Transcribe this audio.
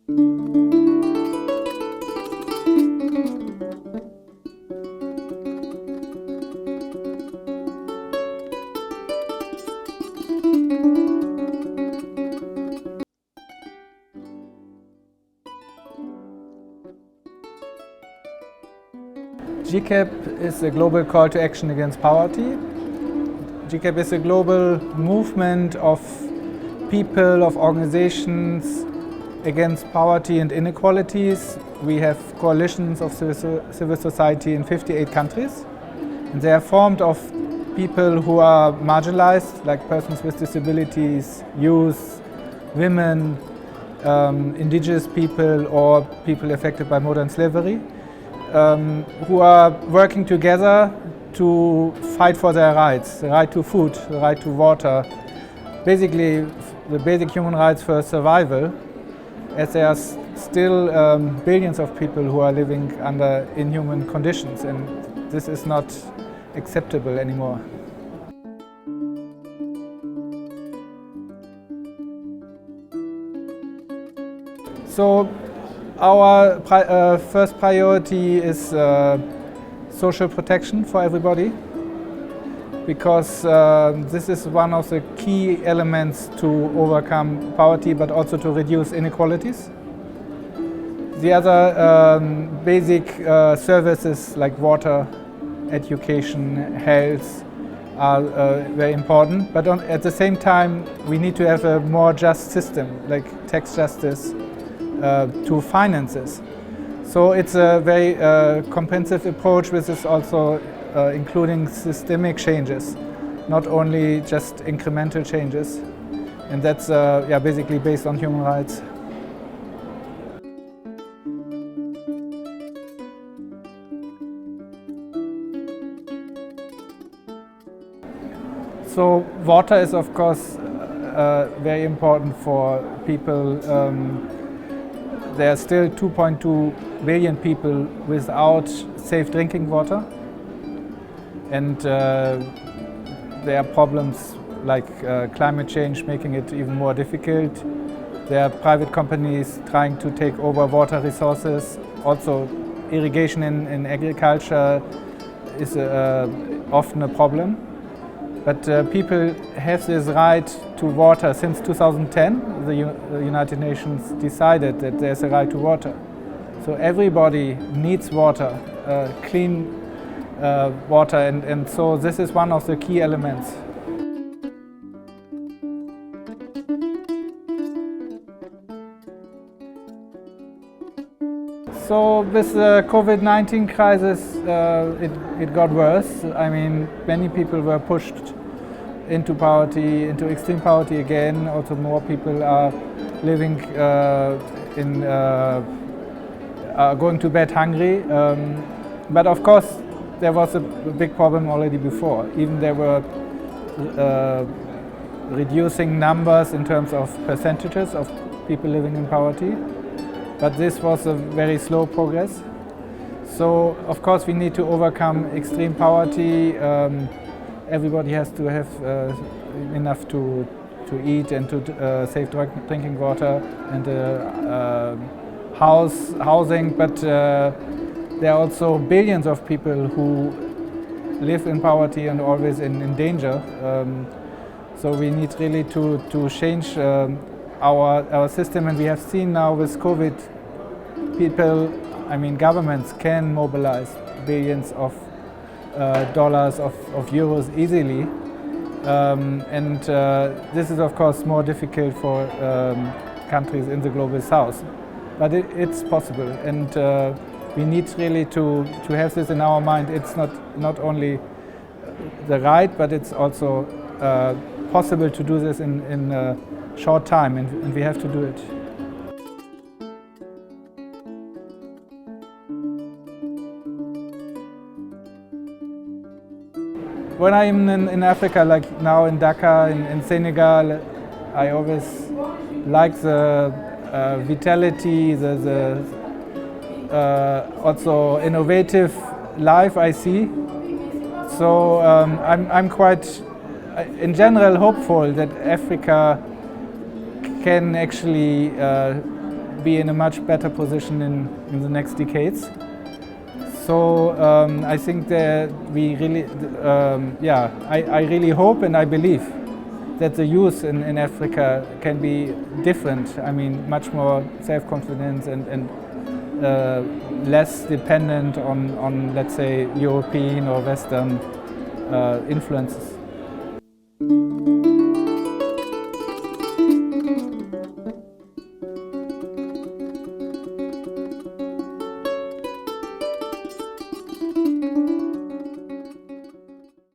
GCAP is a global call to action against poverty. GCAP is a global movement of people, of organizations against poverty and inequalities. We have coalitions of civil society in 58 countries. And they are formed of people who are marginalized, like persons with disabilities, youth, women, indigenous people, or people affected by modern slavery. Who are working together to fight for their rights, the right to food, the right to water, basically the basic human rights for survival, as there are still billions of people who are living under inhuman conditions, and this is not acceptable anymore. So our first priority is social protection for everybody, because this is one of the key elements to overcome poverty, but also to reduce inequalities. The other basic services like water, education, health are very important, but at the same time we need to have a more just system, like tax justice, to finances. So it's a very comprehensive approach, which is also including systemic changes, not only just incremental changes. And that's basically based on human rights. So water is of course very important for people. There are still 2.2 billion people without safe drinking water, and there are problems like climate change making it even more difficult. There are private companies trying to take over water resources. Also, irrigation in agriculture is often a problem. But people have this right to water since 2010. The United Nations decided that there's a right to water. So everybody needs water, clean water, and so this is one of the key elements. So with the COVID-19 crisis, it got worse. I mean, many people were pushed into poverty, into extreme poverty again. Also, more people are living are going to bed hungry. But of course, there was a big problem already before. Even there were reducing numbers in terms of percentages of people living in poverty. But this was a very slow progress. So, of course, we need to overcome extreme poverty. Everybody has to have enough to eat and to safe drinking water and housing. But there are also billions of people who live in poverty and always in danger. So we need really to change our system, and we have seen now with COVID, governments can mobilize billions of dollars, of euros easily, and this is of course more difficult for countries in the global south, but it's possible, and we need really to have this in our mind. It's not only the right, but it's also possible to do this in a short time, and we have to do it. When I'm in Africa, like now in Dakar, in Senegal, I always like the vitality, the also innovative life I see. So I'm quite, in general, hopeful that Africa can actually be in a much better position in the next decades. So I think that we really, I really hope and I believe that the youth in Africa can be different. I mean, much more self-confident and less dependent on, let's say, European or Western influences.